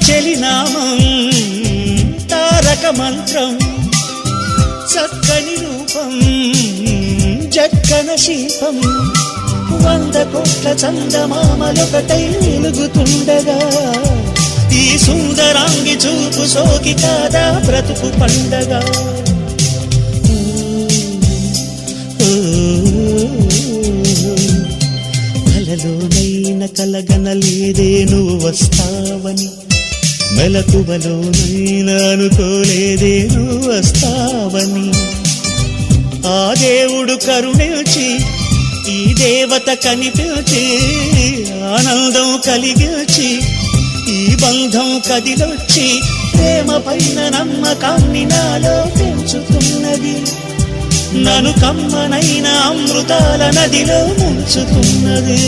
చెలినామం తారక మంత్రం చక్కని రూపం జక్కన శిల్పం 100 కోట్ల చందమామలొకటై వెలుగుతుండగా ఈ సుందరాంగి చూపు సోకి కాదా బ్రతుకు పండగ కలలోనైన కలగనలేదే నువ్వు వస్తావని మెలకువలోనైనా అనుకోలేదే నువ్వు వస్తావని ఆ దేవుడు కరుణించి ఈ దేవత కనిపించి ఆనందం కలిగించి ఈ బంధం కదిలొచ్చి ప్రేమ పైన నమ్మకాన్ని నాలో పెంచుతున్నది నన్ను కమ్మనైన అమృతాల నదిలో ముంచుతున్నది